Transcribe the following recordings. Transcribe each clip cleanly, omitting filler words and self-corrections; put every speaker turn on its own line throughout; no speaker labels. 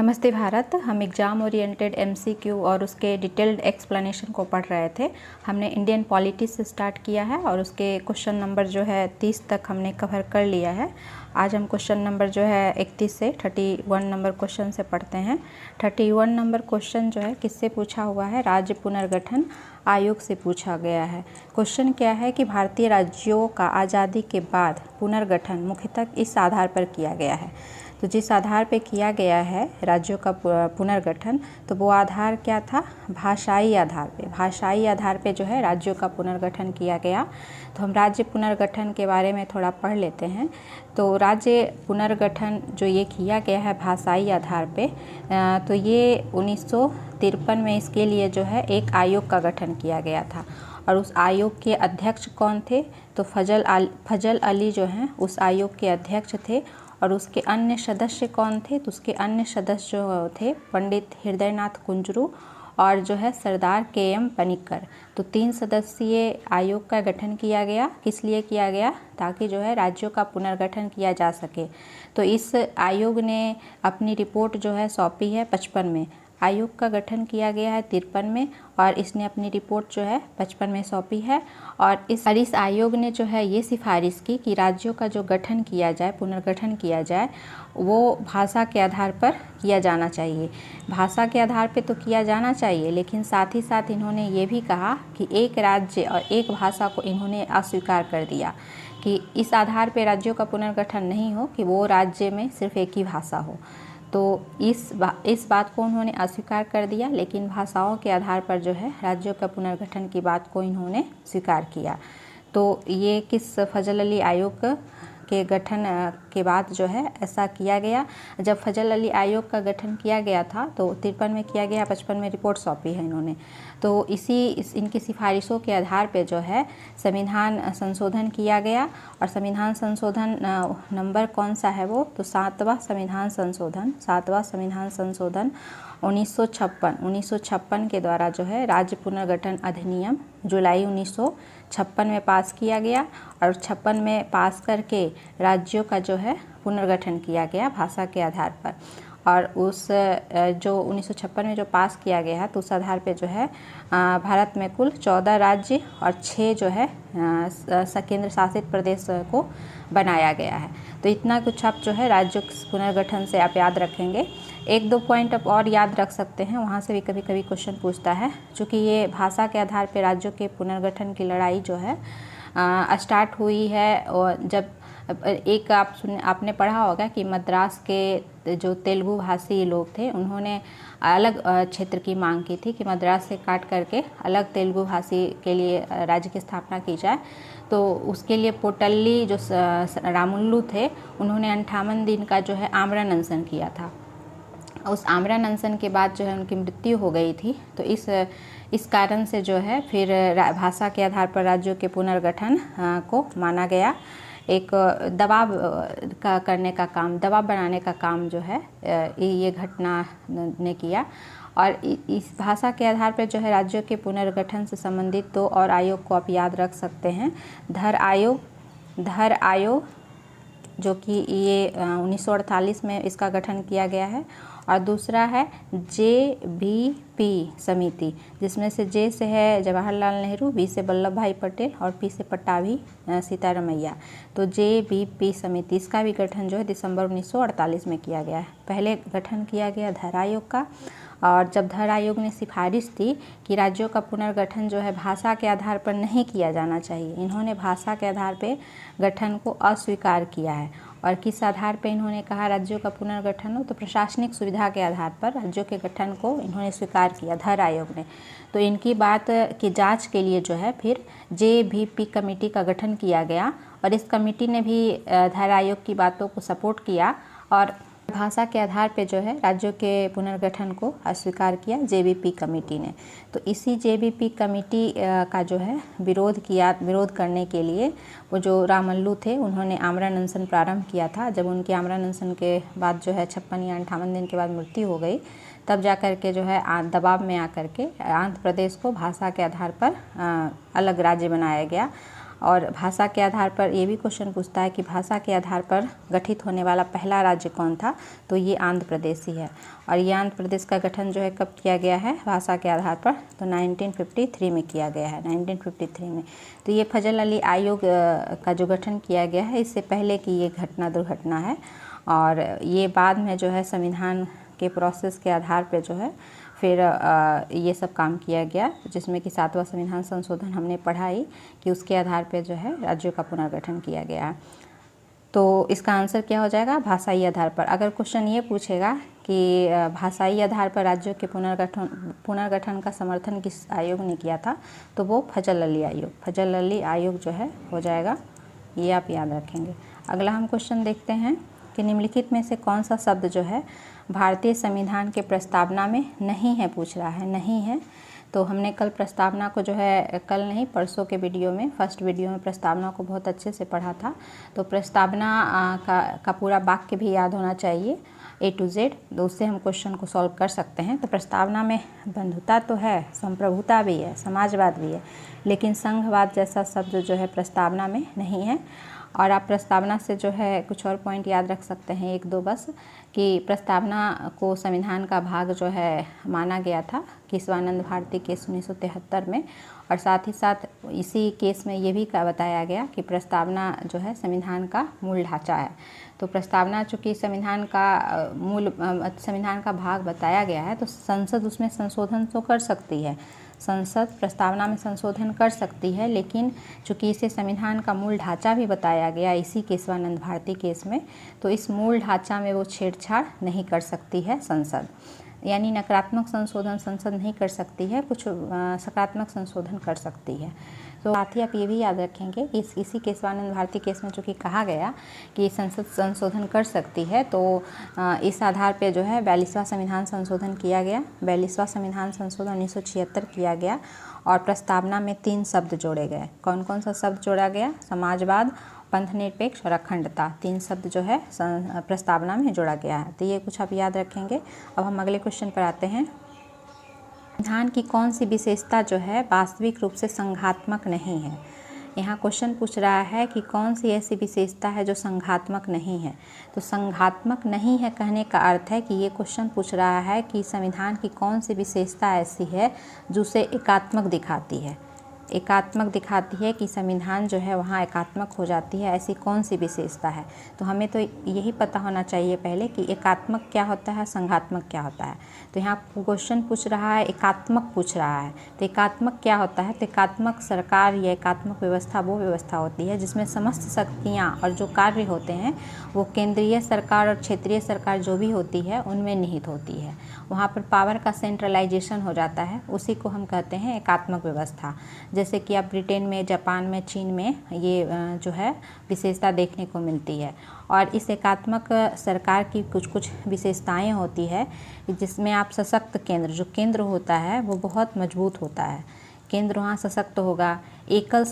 नमस्ते भारत। हम exam oriented MCQ और उसके डिटेल्ड एक्सप्लेनेशन को पढ़ रहे थे। हमने इंडियन पॉलिटी से स्टार्ट किया है और उसके क्वेश्चन नंबर जो है 30 तक हमने कवर कर लिया है। आज हम क्वेश्चन नंबर जो है 31 से 31 नंबर क्वेश्चन से पढ़ते हैं। 31 नंबर क्वेश्चन जो है किससे पूछा हुआ है? राज्य पुनर्गठन आयोग से पूछा गया है। क्वेश्चन क्या है कि भारतीय राज्यों का आज़ादी के बाद पुनर्गठन मुख्यतः इस आधार पर किया गया है। तो जिस आधार पे किया गया है राज्यों का पुनर्गठन, तो वो आधार क्या था? भाषाई आधार पे। भाषाई आधार पे जो है राज्यों का पुनर्गठन किया गया। तो हम राज्य पुनर्गठन के बारे में थोड़ा पढ़ लेते हैं। तो राज्य पुनर्गठन जो ये किया गया है भाषाई आधार पे, तो ये 1953 में इसके लिए जो है एक आयोग का गठन किया गया था। और उस आयोग के अध्यक्ष कौन थे? तो फजल अली जो हैं उस आयोग के अध्यक्ष थे। और उसके अन्य सदस्य कौन थे? तो उसके अन्य सदस्य जो थे पंडित हृदयनाथ कुंजरू और जो है सरदार KM पनिक्कर। तो 3 सदस्यीय आयोग का गठन किया गया। किस लिए किया गया? ताकि जो है राज्यों का पुनर्गठन किया जा सके। तो इस आयोग ने अपनी रिपोर्ट जो है सौंपी है 55 में। आयोग का गठन किया गया है 53 में और इसने अपनी रिपोर्ट जो है 55 में सौंपी है। और इस आयोग ने जो है ये सिफारिश की कि राज्यों का जो गठन किया जाए, पुनर्गठन किया जाए, वो भाषा के आधार पर किया जाना चाहिए। भाषा के आधार पे तो किया जाना चाहिए, लेकिन साथ ही साथ इन्होंने ये भी कहा कि एक राज्य और एक भाषा को इन्होंने अस्वीकार कर दिया कि इस आधार पे राज्यों का पुनर्गठन नहीं हो कि वो राज्य में सिर्फ एक ही भाषा हो। तो इस बात को उन्होंने अस्वीकार कर दिया, लेकिन भाषाओं के आधार पर जो है राज्यों का पुनर्गठन की बात को इन्होंने स्वीकार किया। तो ये किस फजल अली आयोग के गठन के बाद जो है ऐसा किया गया। जब फजल अली आयोग का गठन किया गया था तो 53 में किया गया, 55 में रिपोर्ट सौंपी है इन्होंने। तो इनकी सिफारिशों के आधार पे जो है संविधान संशोधन किया गया। और संविधान संशोधन नंबर कौन सा है वो? तो 7वां संविधान संशोधन 1956 के द्वारा जो है राज्य पुनर्गठन अधिनियम जुलाई 1956 में पास किया गया। और 56 में पास करके राज्यों का जो है पुनर्गठन किया गया भाषा के आधार पर। और उस जो 1956 में जो पास किया गया है तो उस आधार पे जो है भारत में कुल 14 राज्य और 6 जो है केंद्र शासित प्रदेश को बनाया गया है। तो इतना कुछ आप जो है राज्यों के पुनर्गठन से आप याद रखेंगे। 1-2 पॉइंट आप और याद रख सकते हैं, वहाँ से भी कभी कभी क्वेश्चन पूछता है। चूँकि ये भाषा के आधार पे राज्यों के पुनर्गठन की लड़ाई जो है स्टार्ट हुई है। और जब एक आपने पढ़ा होगा कि मद्रास के जो तेलुगु भाषी लोग थे उन्होंने अलग क्षेत्र की मांग की थी कि मद्रास से काट करके अलग तेलुगु भाषी के लिए राज्य की स्थापना की जाए। तो उसके लिए पोटल्ली जो रामुल्लू थे उन्होंने 58 दिन का जो है आमरण अनशन किया था। उस आमरण अनशन के बाद जो है उनकी मृत्यु हो गई थी। तो इस कारण से जो है फिर भाषा के आधार पर राज्यों के पुनर्गठन को माना गया। एक दबाव दबाव बनाने का काम जो है ये घटना ने किया। और इस भाषा के आधार पर जो है राज्यों के पुनर्गठन से संबंधित 2 और आयोग को आप याद रख सकते हैं। धर आयोग जो कि ये 1948 में इसका गठन किया गया है। और दूसरा है JBP समिति, जिसमें से J से है जवाहरलाल नेहरू, B से वल्लभ भाई पटेल और P से पट्टाभी सीतारमैया। तो JBP समिति, इसका भी गठन जो है दिसंबर 1948 में किया गया है। पहले गठन किया गया धर आयोग का। और जब धर आयोग ने सिफारिश दी कि राज्यों का पुनर्गठन जो है भाषा के आधार पर नहीं किया जाना चाहिए, इन्होंने भाषा के आधार पे गठन को अस्वीकार किया है। और किस आधार पे इन्होंने कहा राज्यों का पुनर्गठन हो? तो प्रशासनिक सुविधा के आधार पर राज्यों के गठन को इन्होंने स्वीकार किया धर आयोग ने। तो इनकी बात की जांच के लिए जो है फिर JBP कमेटी का गठन किया गया। और इस कमेटी ने भी धर आयोग की बातों को सपोर्ट किया और भाषा के आधार पे जो है राज्यों के पुनर्गठन को अस्वीकार किया JBP कमेटी ने। तो इसी JBP कमेटी का जो है विरोध करने के लिए वो जो रामुल्लू थे उन्होंने आमरण अनशन प्रारंभ किया था। जब उनके आमरण अनशन के बाद जो है 56 या 58 दिन के बाद मृत्यु हो गई, तब जा कर के जो है दबाव में आकर के आंध्र प्रदेश को भाषा के आधार पर अलग राज्य बनाया गया। और भाषा के आधार पर ये भी क्वेश्चन पूछता है कि भाषा के आधार पर गठित होने वाला पहला राज्य कौन था, तो ये आंध्र प्रदेश ही है। और ये आंध्र प्रदेश का गठन जो है कब किया गया है भाषा के आधार पर, तो 1953 में किया गया है, 1953 में। तो ये फजल अली आयोग का जो गठन किया गया है इससे पहले की ये दुर्घटना है। और ये बाद में जो है संविधान के प्रोसेस के आधार पे जो है फिर ये सब काम किया गया, जिसमें कि 7वां संविधान संशोधन हमने पढ़ा ही कि उसके आधार पे जो है राज्यों का पुनर्गठन किया गया है। तो इसका आंसर क्या हो जाएगा, भाषाई आधार पर। अगर क्वेश्चन ये पूछेगा कि भाषाई आधार पर राज्यों के पुनर्गठन का समर्थन किस आयोग ने किया था, तो वो फजल अली आयोग जो है हो जाएगा, ये आप याद रखेंगे। अगला हम क्वेश्चन देखते हैं कि निम्नलिखित में से कौन सा शब्द जो है भारतीय संविधान के प्रस्तावना में नहीं है, पूछ रहा है, नहीं है। तो हमने कल प्रस्तावना को जो है, कल नहीं परसों के वीडियो में, फर्स्ट वीडियो में प्रस्तावना को बहुत अच्छे से पढ़ा था। तो प्रस्तावना का पूरा वाक्य भी याद होना चाहिए A to Z, तो उससे हम क्वेश्चन को सॉल्व कर सकते हैं। तो प्रस्तावना में बंधुता तो है, संप्रभुता भी है, समाजवाद भी है, लेकिन संघवाद जैसा शब्द जो है प्रस्तावना में नहीं है। और आप प्रस्तावना से जो है कुछ और पॉइंट याद रख सकते हैं, 1-2 बस, कि प्रस्तावना को संविधान का भाग जो है माना गया था केशवानंद भारती केस 1973 में। और साथ ही साथ इसी केस में ये भी बताया गया कि प्रस्तावना जो है संविधान का मूल ढांचा है। तो प्रस्तावना चूँकि संविधान का भाग बताया गया है, तो संसद उसमें संशोधन तो कर सकती है, संसद प्रस्तावना में संशोधन कर सकती है, लेकिन चूँकि इसे संविधान का मूल ढांचा भी बताया गया इसी केशवानंद भारती केस में, तो इस मूल ढांचा में वो छेड़छाड़ नहीं कर सकती है संसद, यानी नकारात्मक संशोधन संसद नहीं कर सकती है, कुछ सकारात्मक संशोधन कर सकती है। तो साथ ही आप ये भी याद रखेंगे कि इसी केशवानंद भारती केस में चूँकि कहा गया कि संसद संशोधन कर सकती है, तो इस आधार पे जो है 42वां संविधान संशोधन किया गया। 42वां संविधान संशोधन 1976 किया गया और प्रस्तावना में 3 शब्द जोड़े गए। कौन कौन सा शब्द जोड़ा गया, समाजवाद, पंथनिरपेक्ष और अखंडता, 3 शब्द जो है प्रस्तावना में जोड़ा गया है। तो ये कुछ आप याद रखेंगे। अब हम अगले क्वेश्चन पर आते हैं। संविधान की कौन सी विशेषता जो है वास्तविक रूप से संघात्मक नहीं है। यहाँ क्वेश्चन पूछ रहा है कि कौन सी ऐसी विशेषता है जो संघात्मक नहीं है। तो संघात्मक नहीं है कहने का अर्थ है कि ये क्वेश्चन पूछ रहा है कि संविधान की कौन सी विशेषता ऐसी है जो उसे एकात्मक दिखाती है, एकात्मक दिखाती है कि संविधान जो है वहाँ एकात्मक हो जाती है, ऐसी कौन सी विशेषता है। तो हमें तो यही पता होना चाहिए पहले कि एकात्मक क्या होता है, संघात्मक क्या होता है। तो यहाँ क्वेश्चन पूछ रहा है, एकात्मक पूछ रहा है, तो एकात्मक क्या होता है। तो एकात्मक सरकार या एकात्मक व्यवस्था वो व्यवस्था होती है जिसमें समस्त शक्तियाँ और जो कार्य होते हैं वो केंद्रीय सरकार और क्षेत्रीय सरकार जो भी होती है उनमें निहित होती है। वहाँ पर पावर का सेंट्रलाइजेशन हो जाता है, उसी को हम कहते हैं एकात्मक व्यवस्था। जैसे कि आप ब्रिटेन में, जापान में, चीन में ये जो है विशेषता देखने को मिलती है। और इस एकात्मक सरकार की कुछ कुछ विशेषताएं होती है जिसमें आप सशक्त केंद्र, जो केंद्र होता है वो बहुत मजबूत होता है, केंद्र वहाँ सशक्त होगा। एकल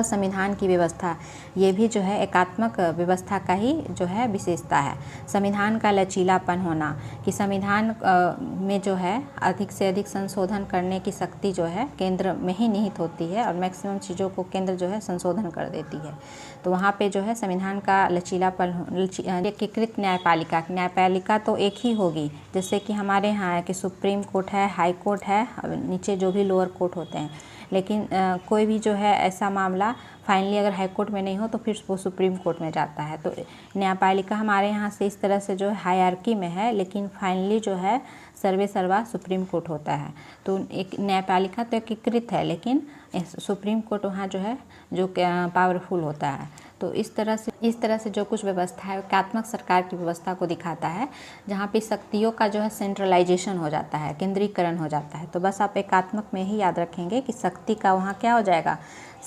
संविधान की व्यवस्था, ये भी जो है एकात्मक व्यवस्था का ही जो है विशेषता है। संविधान का लचीलापन होना, कि संविधान में जो है अधिक से अधिक संशोधन करने की शक्ति जो है केंद्र में ही निहित होती है और मैक्सिमम चीज़ों को केंद्र जो है संशोधन कर देती है। तो वहाँ पे जो है संविधान का लचीलापन, एकीकृत न्यायपालिका तो एक ही होगी, जैसे कि हमारे यहाँ है कि सुप्रीम कोर्ट है, हाई कोर्ट है, नीचे जो भी लोअर कोर्ट होते हैं। लेकिन कोई भी जो है ऐसा मामला फाइनली अगर हाई कोर्ट में नहीं हो तो फिर वो सुप्रीम कोर्ट में जाता है। तो न्यायपालिका हमारे यहाँ से इस तरह से जो है हायरार्की में है, लेकिन फाइनली जो है सर्वे सर्वा सुप्रीम कोर्ट होता है। तो एक न्यायपालिका तो एकीकृत है, लेकिन सुप्रीम कोर्ट वहाँ जो है जो पावरफुल होता है। तो इस तरह से जो कुछ व्यवस्था है एकात्मक सरकार की व्यवस्था को दिखाता है, जहाँ पे शक्तियों का जो है सेंट्रलाइजेशन हो जाता है, केंद्रीकरण हो जाता है। तो बस आप एकात्मक में ही याद रखेंगे कि शक्ति का वहाँ क्या हो जाएगा,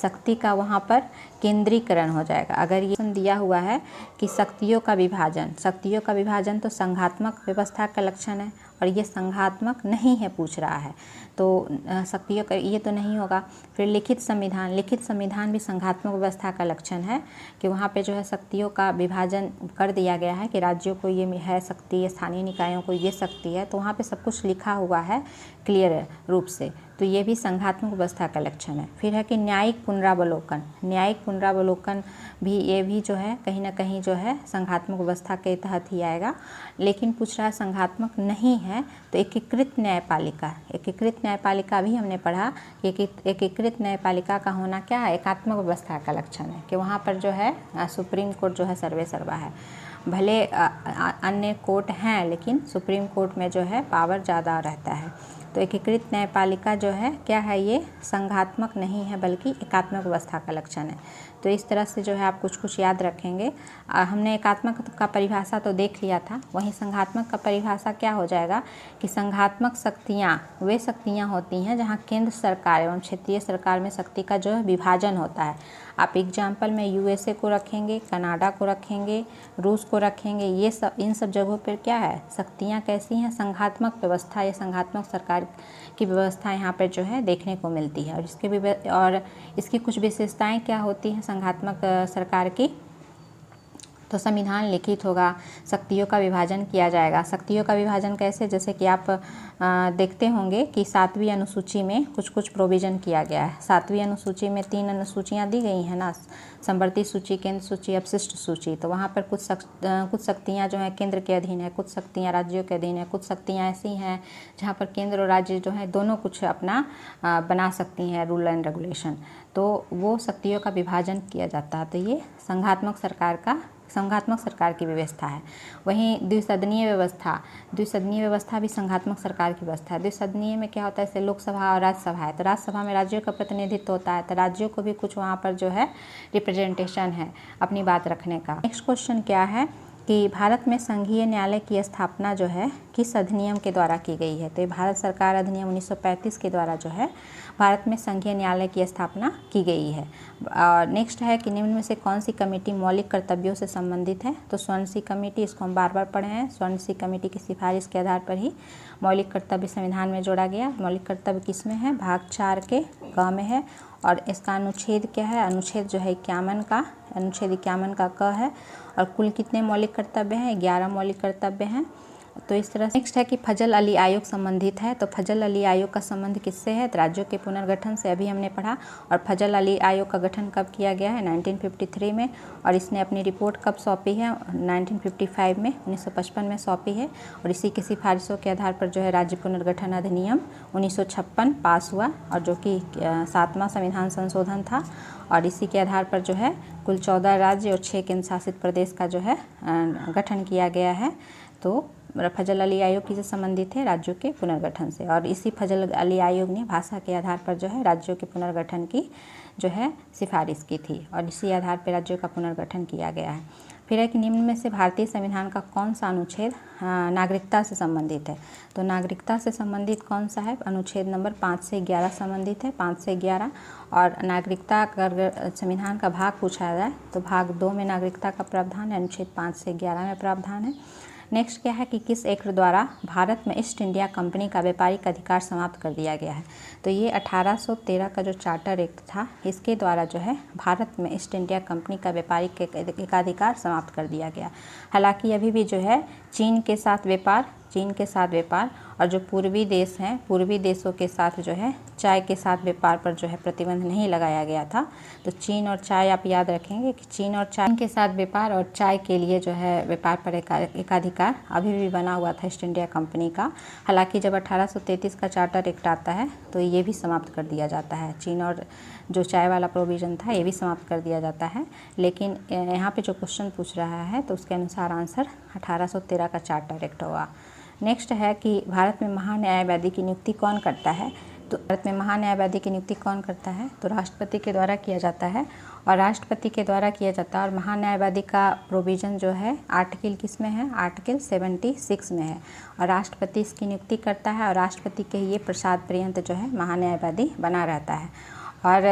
शक्ति का वहाँ पर केंद्रीकरण हो जाएगा। अगर ये दिया हुआ है कि शक्तियों का विभाजन तो संघात्मक व्यवस्था का लक्षण है और ये संघात्मक नहीं है पूछ रहा है, तो शक्तियों का ये तो नहीं होगा। फिर लिखित संविधान भी संघात्मक व्यवस्था का लक्षण है कि वहाँ पे जो है शक्तियों का विभाजन कर दिया गया है कि राज्यों को ये है शक्ति, स्थानीय निकायों को ये शक्ति है, तो वहाँ पे सब कुछ लिखा हुआ है क्लियर रूप से। तो ये भी संघात्मक व्यवस्था का लक्षण है। फिर है कि न्यायिक पुनरावलोकन। न्यायिक पुनरावलोकन भी, ये भी जो है कहीं ना कहीं जो है संघात्मक व्यवस्था के तहत ही आएगा, लेकिन पूछ रहा है संघात्मक नहीं है तो एकीकृत न्यायपालिका। एकीकृत न्यायपालिका भी हमने पढ़ा कि एकीकृत न्यायपालिका का होना क्या है, एकात्मक व्यवस्था का लक्षण है कि वहाँ पर जो है सुप्रीम कोर्ट जो है सर्वे सर्वा है। भले अन्य कोर्ट हैं लेकिन सुप्रीम कोर्ट में जो है पावर ज़्यादा रहता है। तो एकीकृत न्यायपालिका जो है क्या है, ये संघात्मक नहीं है बल्कि एकात्मक व्यवस्था का लक्षण है। तो इस तरह से जो है आप कुछ कुछ याद रखेंगे। हमने एकात्मक का परिभाषा तो देख लिया था, वहीं संघात्मक का परिभाषा क्या हो जाएगा कि संघात्मक शक्तियाँ वे शक्तियाँ होती हैं जहाँ केंद्र सरकार एवं क्षेत्रीय सरकार में शक्ति का जो है विभाजन होता है। आप एग्जाम्पल में यूएसए को रखेंगे, कनाडा को रखेंगे, रूस को रखेंगे, ये सब इन सब जगहों पर क्या है, शक्तियाँ कैसी हैं, संघात्मक व्यवस्था या संघात्मक सरकार की व्यवस्था यहाँ पर जो है देखने को मिलती है। और इसकी कुछ विशेषताएं क्या होती हैं संघात्मक सरकार की, तो संविधान लिखित होगा, शक्तियों का विभाजन किया जाएगा। शक्तियों का विभाजन कैसे, जैसे कि आप देखते होंगे कि 7वीं अनुसूची में कुछ कुछ प्रोविज़न किया गया है। 7वीं अनुसूची में 3 अनुसूचियाँ दी गई हैं ना, संवर्ती सूची, केंद्र सूची, अपशिष्ट सूची। तो वहाँ पर कुछ शक्तियाँ जो हैं केंद्र के अधीन है, कुछ शक्तियाँ राज्यों के अधीन है, कुछ शक्तियाँ ऐसी हैं जहाँ पर केंद्र और राज्य जो है दोनों कुछ अपना बना सकती हैं रूल एंड रेगुलेशन। तो वो शक्तियों का विभाजन किया जाता है। तो ये संघात्मक सरकार की व्यवस्था है। वहीं द्विसदनीय व्यवस्था भी संघात्मक सरकार की व्यवस्था है। द्विसदनीय में क्या होता है, जैसे लोकसभा और राज्यसभा है, तो राज्यसभा में राज्यों का प्रतिनिधित्व होता है, तो राज्यों को भी कुछ वहाँ पर जो है रिप्रेजेंटेशन है अपनी बात रखने का। नेक्स्ट क्वेश्चन क्या है कि भारत में संघीय न्यायालय की स्थापना जो है किस अधिनियम के द्वारा की गई है। तो ये भारत सरकार अधिनियम 1935 के द्वारा जो है भारत में संघीय न्यायालय की स्थापना की गई है। और नेक्स्ट है कि निम्न में से कौन सी कमेटी मौलिक कर्तव्यों से संबंधित है। तो स्वर्ण सिंह कमेटी, इसको हम बार बार पढ़े हैं। स्वर्ण सिंह कमेटी की सिफारिश के आधार पर ही मौलिक कर्तव्य संविधान में जोड़ा गया। मौलिक कर्तव्य किस में है, भाग 4 के क में है। और इसका अनुच्छेद क्या है, अनुच्छेद जो है 51 का क है। और कुल कितने मौलिक कर्तव्य हैं, 11 मौलिक कर्तव्य हैं। तो इस तरह से नेक्स्ट है कि फजल अली आयोग संबंधित है। तो फजल अली आयोग का संबंध किससे है, तो राज्यों के पुनर्गठन से, अभी हमने पढ़ा। और फजल अली आयोग का गठन कब किया गया है, 1953 में। और इसने अपनी रिपोर्ट कब सौंपी है, 1955 में, 1955 में सौंपी है। और इसी की सिफारिशों के आधार पर जो है राज्य पुनर्गठन अधिनियम 1956 पास हुआ, और जो कि 7वां संविधान संशोधन था। और इसी के आधार पर जो है कुल 14 राज्य और 6 केंद्र शासित प्रदेश का जो है गठन किया गया है। तो फजल अली आयोग किससे संबंधित है, राज्यों के पुनर्गठन से। और इसी फजल अली आयोग ने भाषा के आधार पर जो है राज्यों के पुनर्गठन की जो है सिफारिश की थी, और इसी आधार पर राज्यों का पुनर्गठन किया गया है। फिर है कि निम्न में से भारतीय संविधान का कौन सा अनुच्छेद नागरिकता से संबंधित है। तो नागरिकता से संबंधित कौन सा है, अनुच्छेद नंबर 5 से 11 संबंधित है, 5 से 11। और नागरिकता अगर संविधान का भाग पूछा जाए तो भाग 2 में नागरिकता का प्रावधान है, अनुच्छेद 5 से 11 में प्रावधान है। नेक्स्ट क्या है कि किस एक्ट द्वारा भारत में ईस्ट इंडिया कंपनी का व्यापारिक अधिकार समाप्त कर दिया गया है। तो ये 1813 का जो चार्टर एक्ट था, इसके द्वारा जो है भारत में ईस्ट इंडिया कंपनी का व्यापारिक एकाधिकार समाप्त कर दिया गया। हालांकि अभी भी जो है चीन के साथ व्यापार और जो पूर्वी देश हैं, पूर्वी देशों के साथ जो है चाय के साथ व्यापार पर जो है प्रतिबंध नहीं लगाया गया था। तो चीन और चाय आप याद रखेंगे कि चीन और चाय के साथ व्यापार और चाय के लिए जो है व्यापार पर एकाधिकार अभी भी बना हुआ था ईस्ट इंडिया कंपनी का। हालांकि जब 1833 का चार्टर एक्ट आता है तो ये भी समाप्त कर दिया जाता है, चीन और जो चाय वाला प्रोविज़न था ये भी समाप्त कर दिया जाता है। लेकिन यहाँ पे जो क्वेश्चन पूछ रहा है तो उसके अनुसार आंसर 1813 का चार्टर एक्ट होगा। नेक्स्ट है कि भारत में महान्यायवादी की नियुक्ति कौन करता है। तो भारत में महान्यायवादी की नियुक्ति कौन करता है, तो राष्ट्रपति के द्वारा किया जाता है। और राष्ट्रपति के द्वारा किया जाता है। और महान्यायवादी का प्रोविज़न जो है आर्टिकल किस में है, आर्टिकल 76 में है। और राष्ट्रपति इसकी नियुक्ति करता है, और राष्ट्रपति के ये प्रसाद पर्यंत जो है महान्यायवादी बना रहता है। और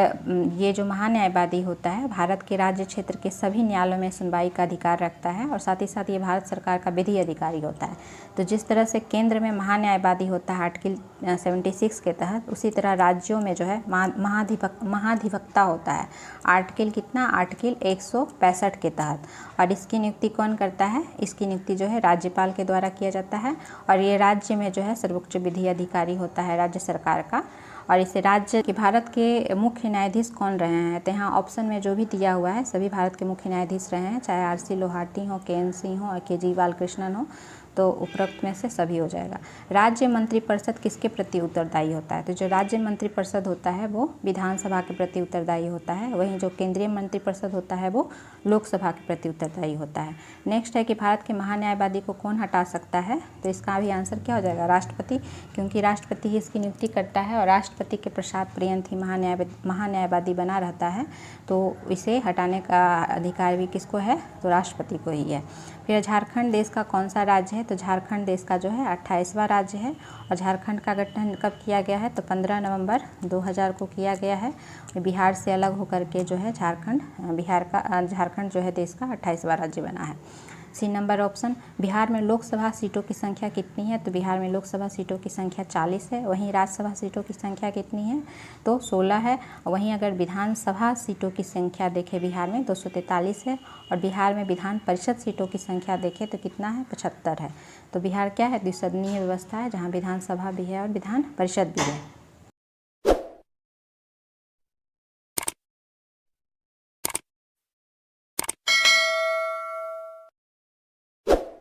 ये जो महान्यायवादी होता है भारत के राज्य क्षेत्र के सभी न्यायालयों में सुनवाई का अधिकार रखता है, और साथ ही साथ ये भारत सरकार का विधि अधिकारी होता है। तो जिस तरह से केंद्र में महान्यायवादी होता है आर्टिकल 76 के तहत, उसी तरह राज्यों में जो है महाधिवक्ता होता है। आर्टिकल कितना, आर्टिकल 165 के तहत। और इसकी नियुक्ति कौन करता है, इसकी नियुक्ति जो है राज्यपाल के द्वारा किया जाता है। और ये राज्य में जो है सर्वोच्च विधि अधिकारी होता है राज्य सरकार का। और इसे राज्य के भारत के मुख्य न्यायाधीश कौन रहे हैं, तो यहाँ ऑप्शन में जो भी दिया हुआ है सभी भारत के मुख्य न्यायाधीश रहे हैं, चाहे आर सी लोहाटी हो, के एन सिंह हो और के जी बालकृष्णन हो, तो उपरोक्त में से सभी हो जाएगा। राज्य मंत्रिपरिषद किसके प्रति उत्तरदायी होता है, तो जो राज्य मंत्रिपरिषद होता है वो विधानसभा के प्रति उत्तरदायी होता है, वहीं जो केंद्रीय मंत्रिपरिषद होता है वो लोकसभा के प्रति उत्तरदायी होता है। नेक्स्ट है कि भारत के महान्यायवादी को कौन हटा सकता है, तो इसका भी आंसर क्या हो जाएगा, राष्ट्रपति, क्योंकि राष्ट्रपति ही इसकी नियुक्ति करता है और राष्ट्रपति के प्रसाद पर्यंत ही महान्यायवादी बना रहता है, तो इसे हटाने का अधिकार भी किसको है, तो राष्ट्रपति को ही है। फिर झारखंड देश का कौन सा राज्य है, तो झारखंड देश का जो है 28वां राज्य है और झारखंड का गठन कब किया गया है, तो 15 नवंबर 2000 को किया गया है। बिहार से अलग होकर के जो है झारखंड जो है देश का 28वां राज्य बना है। सी नंबर ऑप्शन, बिहार में लोकसभा सीटों की संख्या कितनी है, तो बिहार में लोकसभा सीटों की संख्या 40 है, वहीं राज्यसभा सीटों की संख्या कितनी है, तो 16 है। वहीं अगर विधानसभा सीटों की संख्या देखें बिहार में 243 है और बिहार में विधान परिषद सीटों की संख्या देखें तो कितना है, 75 है। तो बिहार क्या है, द्विसदनीय व्यवस्था है जहाँ विधानसभा भी है और विधान परिषद भी है।